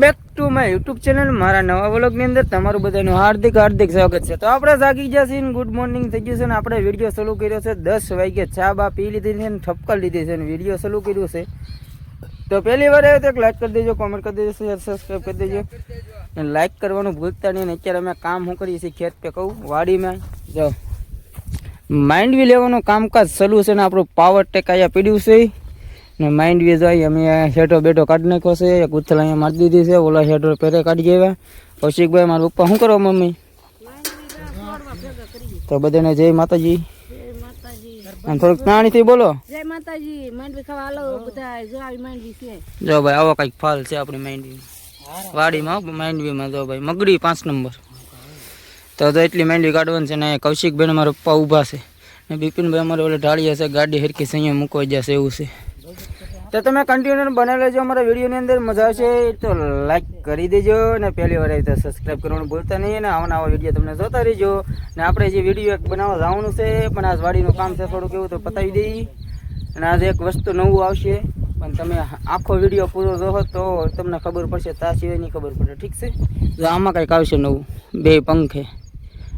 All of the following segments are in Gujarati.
Back to my YouTube channel મારા નવા વ્લોગની અંદર તમારું બધાનું હાર્દિક સ્વાગત છે. તો આપણે જાગી ગયા છીએ, ગુડ મોર્નિંગ થઈ ગયું છે ને આપણે વિડીયો ચાલુ કર્યો છે 10 વાગે. ચા બા પી લીધી છે ને ઠપકા લીધી છે ને વિડીયો ચાલુ કર્યું છે. તો પહેલી વાર આવ્યો તો એક લાઈક કરી દેજો, કોમેન્ટ કરી દેજો, શેર સબસ્ક્રાઈબ કરી દેજો અને લાઈક કરવાનું ભૂલતા નહીં. અને અત્યારે અમે કામ શું કરીએ છીએ ખેત પે કહું વાડીમાં જાઓ માઇન્ડવી લેવાનું કામકાજ ચાલુ છે ને આપણું પાવર ટેક અહીંયા પીડ્યું છે ને માઇન્ડવી જાય અમે શેટો બેટો કાઢી નાખ્યો છે. એક ઉથલ અહીંયા મારી દીધી છે, ઓલા શેટો પેરે કાઢી ગયા. કૌશિકભાઈ મારા પપ્પા શું કરો મમ્મી? તો બધાને જય માતાજી. અને થોડુંક નાનીથી બોલો જય માતાજી. માંડવી ખાવા હાલો બધા. જો આવી માંડવી છે, જો ભાઈ આવો કઈક ફાલ છે આપણી માંડવી વાડીમાં. માંડવીમાં જો ભાઈ મગડી 5 નંબર. તો એટલી માંડવી કાઢવાની છે ને કૌશિકભાઈ મારા પપ્પા ઊભા છે ને બિપિનભાઈ અમારે ઓલે ઢાળીએ છે, ગાડી હરકી છે અહીંયા મૂકવા જશે એવું છે. તો તમે કન્ટિન્યુ બને લેજો અમારા વિડીયોની અંદર, મજા આવશે તો લાઈક કરી દેજો અને પહેલી વાર આવી તો સબસ્ક્રાઈબ કરવાનું ભૂલતા નહીં. અને આવા નવા વિડીયો તમને જોતા રહેજો. ને આપણે જે વિડીયો એક બનાવવા જવાનું છે પણ આ વાડીનું કામ છે થોડુંક એવું તો પતાવી દઈએ. અને આજે એક વસ્તુ નવું આવશે પણ તમે આખો વિડીયો પૂરો જોવો તો તમને ખબર પડશે, ત્યાં સિવાય નહીં ખબર પડે. ઠીક છે? તો આમાં કંઈક આવશે નવું, 2 પંખે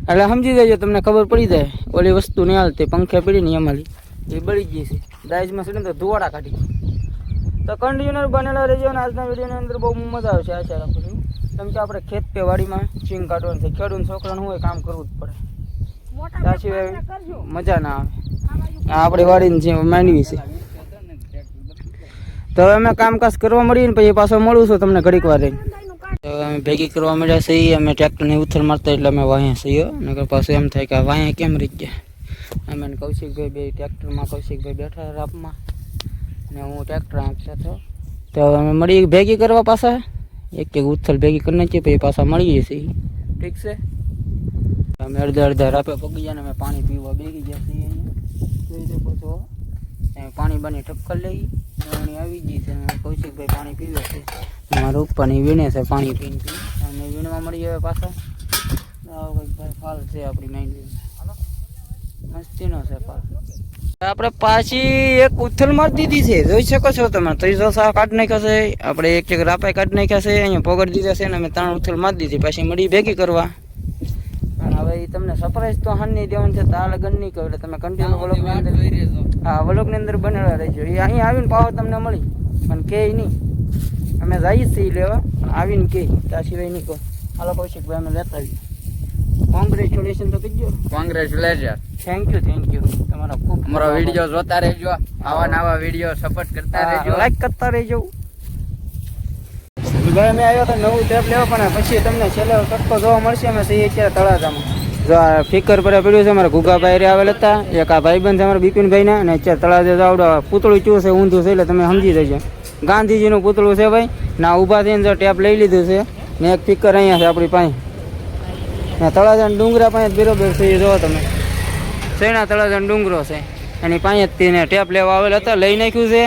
એટલે સમજી દેજો, તમને ખબર પડી જાય. ઓલી વસ્તુ નહીં હાલતી, પંખે પડી ને એમાંથી એ બળી ગઈ છે દાઈજમાં છે ને તો ધુવાડા કાઢી. તો કન્ટિન્યુ બનેલા રહેજો અને આજના વિડીયોની અંદર બહુ મજા આવશે આશા રાખું છું. કેમ કે આપણે ખેત પે વાડીમાં સિંગ કાઢવાનું છે, ખેડૂત છોકરાનું હોય કામ કરવું જ પડે, ત્યાં સિવાય મજા ના આવે. આપણી વાડીની છે માંડવી છે. તો હવે અમે કામકાજ કરવા મળીએ ને પછી પાછો મળું છું તમને ઘડીક વાર રહીને. તો અમે ભેગી કરવા મળ્યા છીએ, અમે ટ્રેક્ટરની ઉથલ મારતા એટલે અમે વાયા છીએ. નકર પાછું એમ થાય કે વાયા કેમ રહી ગયા. અમે કૌશિકભાઈ બે ટ્રેક્ટરમાં, કૌશિકભાઈ બેઠા રાપમાં ને હું ટ્રેક્ટર આપશે. તો અમે મળી ભેગી કરવા પાછા એક ઉથલ ભેગી કરી નાખીએ પછી પાછા મળીએ છીએ. ઠીક છે? અમે અડધા રાપે પગી ગયા ને અમે પાણી પીવા બેગી ગયા છીએ. અહીંયા જોઈ શકો છો પાણી બાની ટપકર લઈ આવી ગઈ છે. કૌશિકભાઈ પાણી પીવે છે, મારા ઉપરની વીણે છે પાણી પીને અને વીણવા મળી આવે પાછા. ભાઈ ફાલ છે આપણી માઇન્ડ, મસ્તીનો છે પાલ. આપણે પાછી એક ઉથલ મારી દીધી છે, જોઈ શકો છો તમે. 300 સા કાઢી નાખ્યા છે આપણે, એક રાપાઈ કાઢી નાખ્યા છે, અહીંયા પોગડ દીધા છે ને અમે 3 ઉથલ મારી દીધી. પછી મળી ભેગી કરવા. અને હવે એ તમને સરપ્રાઈઝ તો હાની દેવાનું છે, તો આ લગન નહીં કહો એટલે તમે કન્ટિન્યુ વ્લોગની અંદર, હા વ્લોગની અંદર બનેલા રહેજો. એ અહીંયા આવીને પાવર તમને મળી પણ કે નહીં, અમે જઈએ છીએ લેવા પણ આવીને કે ત્યાં સિવાય નહીં કહો. હાલો કૌશિકભાઈ અમે લેતા આવીએ. કોંગ્રેચ્યુલેશન તો કહીજો. કોંગ્રેચ્યુલેશન. થેન્ક યુ તમારા ખૂબ. અમારો વિડીયો જોતા રહેજો, આવા નવા વિડીયો સપોર્ટ કરતા રહેજો, લાઈક કરતા રહેજો. ભાઈ અમે આવ્યા હતા નવું ટેપ લેવા પણ પછી તમને છેલ્લો ટક્કો જોવા મળશે. અમે સહી અત્યારે તળાજામાં જો આ ફિકર પર પડ્યું છે. અમારા ગુગાભાઈ રે આવેલ હતા, એક આ ભાઈબંધ છે અમારા બિપિનભાઈના. અને અત્યારે તળાજે આવડો પૂતળું ચૂ છે, ઊંધું છે એટલે તમે સમજી દેજો. ગાંધીજીનું પૂતળું છે ભાઈ. ના ઊભા થઈને જો ટેપ લઈ લીધું છે ને એક ફિકર અહીંયા છે આપણી પાસે. ને તળાજા ડુંગરા પાસે બરોબર છે, એ જો તમે સૈણા તળાજા ડુંગરો છે એની પાસે તેને ટેપ લેવા આવેલ હતા, લઈ નાખ્યું છે.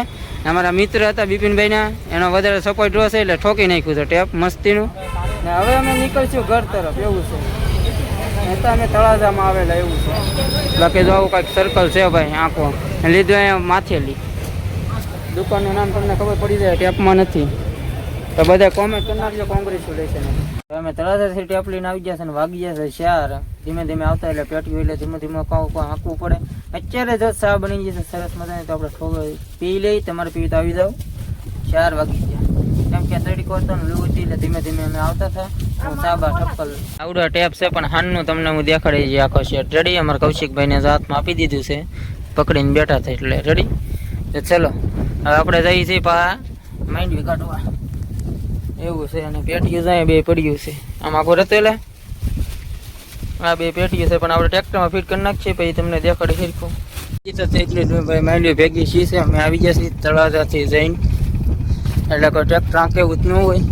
અમારા મિત્ર હતા બિપિનભાઈના, એનો વધારે સપોર્ટ રહ્યો છે એટલે ઠોકી નાખ્યું છે ટેપ મસ્તીનું. ને હવે અમે નીકળશું ઘર તરફ એવું છે. તો અમે તળાજામાં આવેલા એવું છે. બાકી જો આવું કાંઈક સર્કલ છે ભાઈ આંખો લીધું અહીંયા માથેલી દુકાનનું નામ તમને ખબર પડી જાય, ટેપમાં નથી. તો બધા કોમેન્ટ કરી નાખજો કોંગ્રેચ્યુલેશન. અમે તળાજાથી ટેપ લઈને આવી ગયા છે ને વાગી ગયા છે 4. ધીમે ધીમે આવતા એટલે પેટ્યું એટલે ધીમે ધીમે આંકવું પડે. અત્યારે જ ચા બની જશે સરસ મજાની, તો આપણે થોડું પી લઈ. તમારે પીવી તો આવી જાવ. 4 વાગી ગયા કેમ કે તડીકો હતો ને લૂ હતી એટલે ધીમે ધીમે અમે આવતા હતા. ચા બા ઠપકલ આવડો ટેપ છે પણ હાનનું તમને હું દેખાડી જઈએ આખો શેટ. રેડી? અમારા કૌશિકભાઈને હાથમાં આપી દીધું છે, પકડીને બેઠા હતા એટલે રેડી. તો ચલો હવે આપણે જઈએ છીએ પા માંડવી કાઢવા એવું છે. અને પેટીયું જાય 2 પડ્યું છે આમાં આખો રતેલા. આ 2 પેટીયું છે પણ આપણે ટ્રેક્ટરમાં ફિટ કરી નાખીએ પછી તમને દેખાડી શીખું. એટલી ભાઈ માંડવી ભેગી છીએ છે. અમે આવી ગયા છીએ તળાજાથી જઈને, એટલે કોઈ ટ્રેક્ટર આંકે એવું જ ન હોય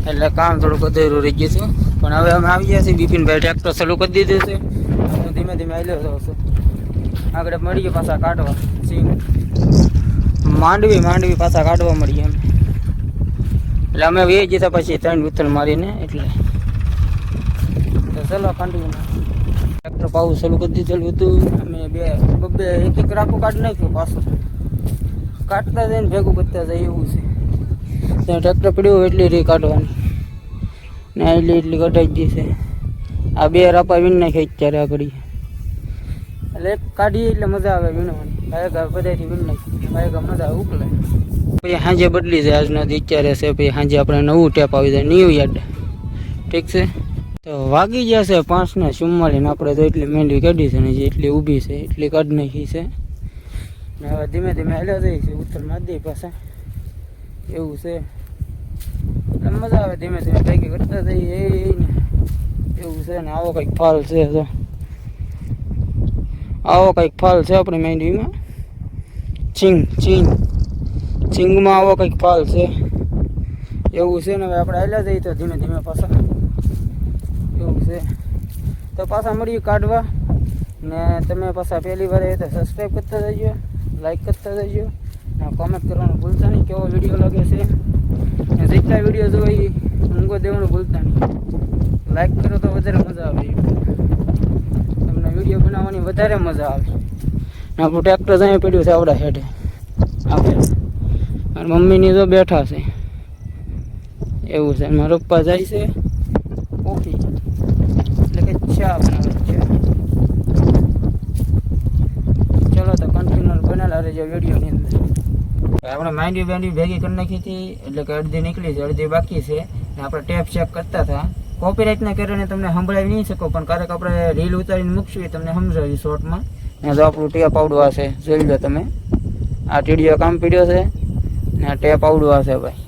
એટલે કામ થોડુંક અધૂરું રહી ગયું હતું. પણ હવે અમે આવી ગયા છીએ. બિપિનભાઈ ટ્રેક્ટર ચાલુ કરી દીધું છે. હું ધીમે ધીમે આવી જાઉં છું. આગળ મળીએ પાછા કાઢવા સિંગ માંડવી પાછા કાઢવા મળીએ એમ. એટલે અમે વે જતા પછી 3 ઉથલ મારીને એટલે. તો ચલો કન્ટિન્યુ ટ્રેક્ટર પાવું ચાલુ કરી દીધેલું હતું. અમે એક રાખું કાઢી નાખ્યું પાછું. કાઢતા જઈને ભેગું કરતા જાય એવું છે. ત્યાં ટ્રેક્ટર પડ્યું એટલી રી કાઢવાની ને એટલી કઢાઈ ગઈ છે. આ 2 રાપા વીણ નાખી અત્યારે આગળ એટલે એક કાઢી એટલે મજા આવે વીણવાની. ભાઈ બધાથી વીણ નાખી ભાઈ મજા આવે ઉકલે. પછી સાંજે બદલી જાય આજનો અત્યારે છે. પછી સાંજે આપણે નવું ટેપ આવી જાય ન્યૂ યાર્ડ. ઠીક છે તો વાગી ગયા છે 5:44 ને આપણે તો એટલી મેંડવી કાઢી છે ને જે એટલી ઊભી છે એટલી કાઢી નાખી છે ને હવે ધીમે ધીમે હાલ્યા જાય છે. ઉત્તર મારી દઈ પાછા એવું છે એટલે મજા આવે ધીમે ધીમે કંઈક કરતા જઈએ ને એવું છે ને. આવો કંઈક ફાલ છે તો આવો કંઈક ફાલ છે આપણી મેંડવીમાં. ચીંગમાં આવો કંઈક ફાલ છે એવું છે ને. હવે આપણે હાલ્યા જઈએ તો ધીમે ધીમે પાછા એવું છે તો પાછા મળીએ કાઢવા ને. તમે પાછા પહેલી વાર તો સબસ્ક્રાઈબ કરતા જજો, લાઈક કરતા જજો ને કોમેન્ટ કરવાનું ભૂલતા નહીં કેવો વિડીયો લાગે છે ને. જેટલા વિડીયો જોઈ ઊંઘો દેવાનું ભૂલતા નહીં. લાઈક કરો તો વધારે મજા આવે, તમને વિડીયો બનાવવાની વધારે મજા આવે. આપણું ટ્રેક્ટર જ અહીંયા પડ્યું છે આવડા હેઠે આપણે અને મમ્મીની તો બેઠા છે એવું છે. મારા પપ્પા જાય છે કોફી એટલે કે ચા બનાવે છે. ચલો તો કન્ટિન્યુ બનેલા રહેજો વિડીયોની અંદર. આપણે માંડવી ભેગી કરી નાખી હતી એટલે કે અડધી નીકળી છે, અડધી બાકી છે ને આપણે ટેપ ચેક કરતા હતા. કોપીરાઇટના કારણે તમને સંભળાવી નહીં શકો પણ ક્યારેક આપણે રીલ ઉતારીને મૂકશું તમને સમજાવી શોર્ટમાં. ને તો આપણું ટેપ આવડું હશે જોઈ લો તમે. આ ટીડીઓ કામ પીડ્યો છે ને આ ટેપ આવડું હશે ભાઈ.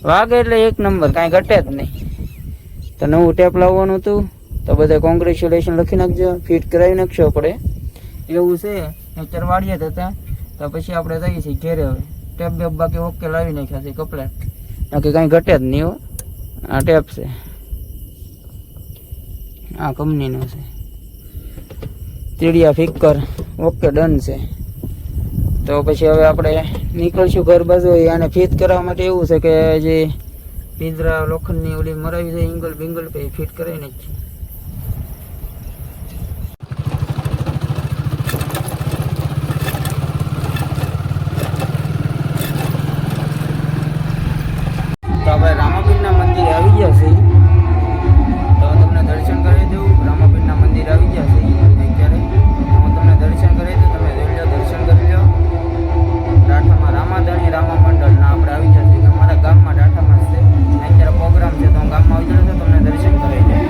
વાગે એટલે એક નંબર, કાંઈ ઘટે જ નહીં. તો નવું ટેપ લાવવાનું હતું તો બધા કોંગ્રેચ્યુલેશન લખી નાખજો, ફિટ કરાવી નાખશો પડે એવું છે. અત્યારે વાડીએ જ હતા તો પછી આપણે જઈએ છીએ ઘેરે. હવે ટેપ બેપ બાકી ઓકે લાવી નાખ્યા છે કપલેટ, બાકી કાંઈ ઘટે જ નહીં હો. આ ટેપ છે, આ કંપનીનો છે તીડિયા ફિકર ઓકે ડન છે. તો પછી હવે આપણે નીકળશું ઘર બાજુ. આને ફિટ કરવા માટે એવું છે કે જે પિંજરા લોખંડની ઓલી મરાવી જાય ઇંગલ બિંગલ પછી ફિટ કરાવી નાખીએ. તો આપણે રામાપીરના મંદિરે આવી ગયા છીએ તો તમને દર્શન કરાવી દઉં. રામાપીરના મંદિરે આવી ગયા છીએ અત્યારે હું તમને દર્શન કરાવી દઉં. તમે જોઈ લો, દર્શન કરી લો. ડાઠામાં રામાધણી રામા મંડળના આપણે આવી ગયા છીએ. અમારા ગામમાં ડાઠામાં છે અત્યારે પ્રોગ્રામ છે તો હું ગામમાં આવી જાઉં છું તમને દર્શન કરાવી દઉં.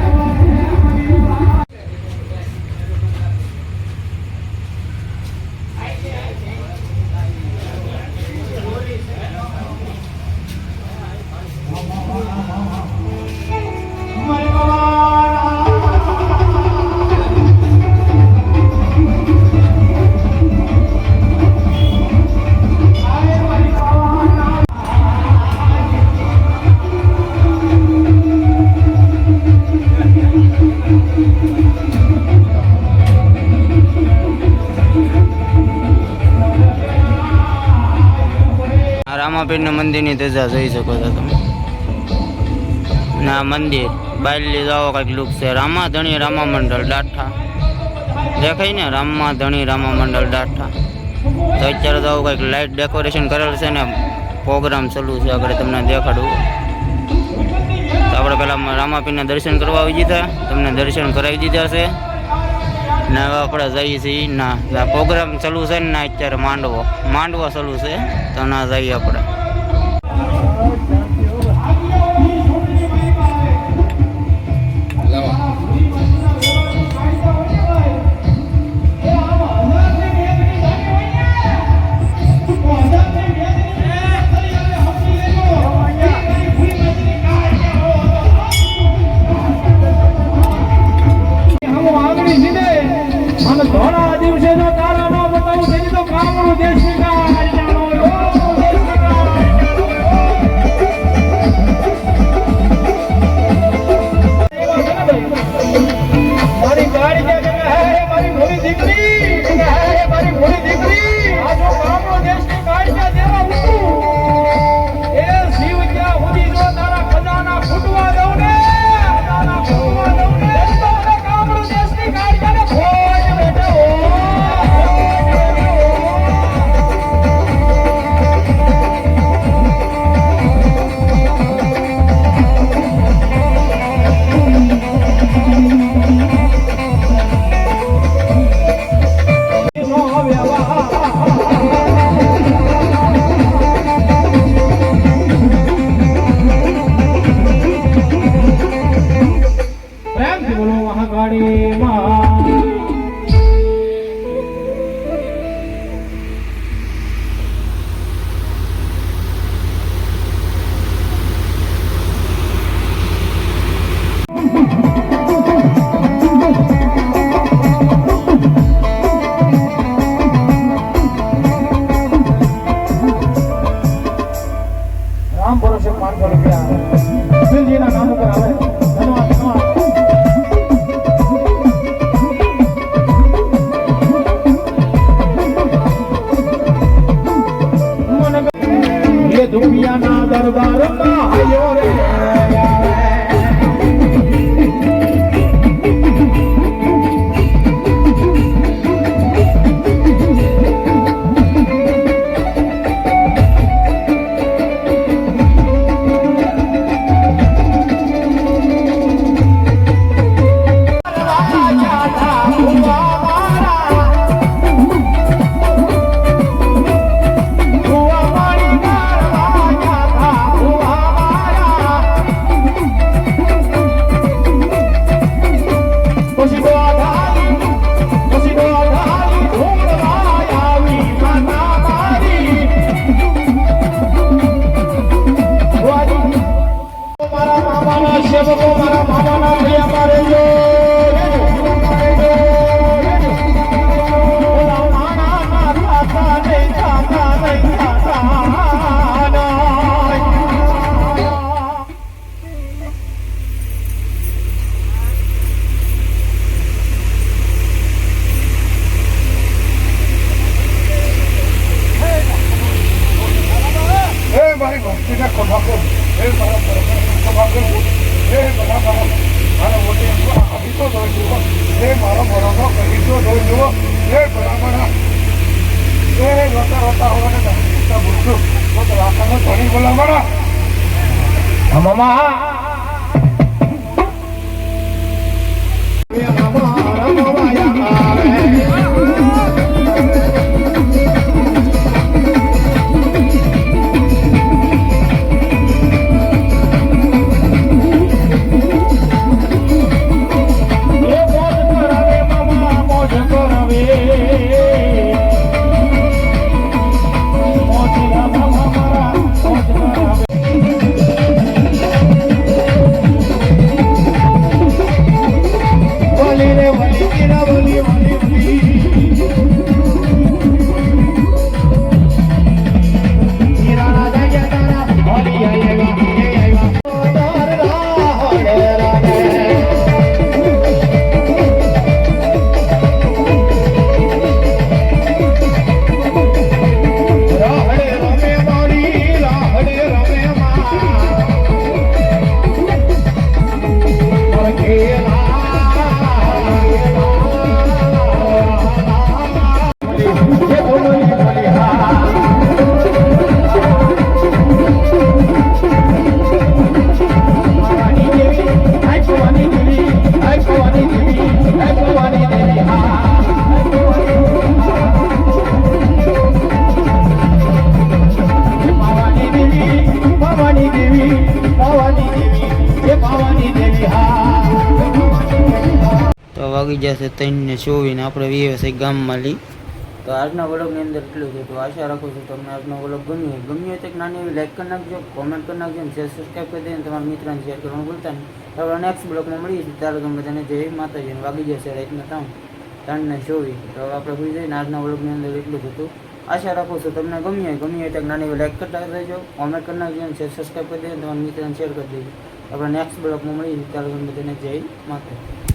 રામાપીરના મંદિરની ધજા જોઈ શકો છો તમે. ના મંદિર બાયલી જાઓ કંઈક લુક છે. રામાધણી રામા મંડળ ડાઠા દેખાય ને, રામાધણી રામા મંડળ ડાઠા. તો અત્યારે તો કંઈક લાઇટ ડેકોરેશન કરેલ છે ને પ્રોગ્રામ ચાલુ છે આગળ તમને દેખાડું. તો આપણે પહેલાં રામાપીરના દર્શન કરવા આવી દીધા, તમને દર્શન કરાવી દીધા છે ને હવે આપણે જઈએ છીએ ના પ્રોગ્રામ ચાલુ છે ને ના અત્યારે માંડવો ચાલુ છે તો ના જઈએ આપણે. ઘણા દિવસે તો તારા માં બતાવું તેની તો કામનું દેશ સેવકો મારા મામાના ભૈયા મારે જો મારી ભક્તિને ખભા કર હે મારા ખભા કર હે મારા મારા મોટે આવી તો દોડ જુઓ હે મારો બરોબર કરી તો દોડ જુઓ હે બરાબર હે રોતા રોતા હોવાને તો બુદ્ધુ તો રાખાનો ધણી બોલાવવાના મામા તો વાગી જશે 3:24 ને આપણે વીએ છે ગામમાં લી. તો આજના વ્લોગની અંદર એટલું છે. તો આશા રાખું છું તમને આજનો વ્લોગ ગમ્યો હોય તો એક નાની એવી લાઈક કરી નાખજો, કોમેન્ટ કરી નાખજો, ચેનલ સબસ્ક્રાઈબ કરી દેજો, તમારા મિત્રોને શેર કરવાનું ભૂલતા નહીં. આપણે નેક્સ્ટ બ્લોગમાં મળીએ છીએ. ત્યારે તમે બધાને જય માતાજી. વાગી જશે રાતના 3:24. તો આપણે ભૂલી જઈને આજના વ્લોગની અંદર એટલું જ હતું. આશા રાખું છું તમને ગમ્યું હોય તો નાની એવી લાઈક કરતા રહેજો, કોમેન્ટ કરી નાખજો, ચેનલ સબસ્ક્રાઈબ કરી દેજો, તમારા મિત્રોને શેર કરી દેજો. આપણે નેક્સ્ટ બ્લોગમાં મળીએ છીએ. ત્યારે તમે બધાને જય માતાજી.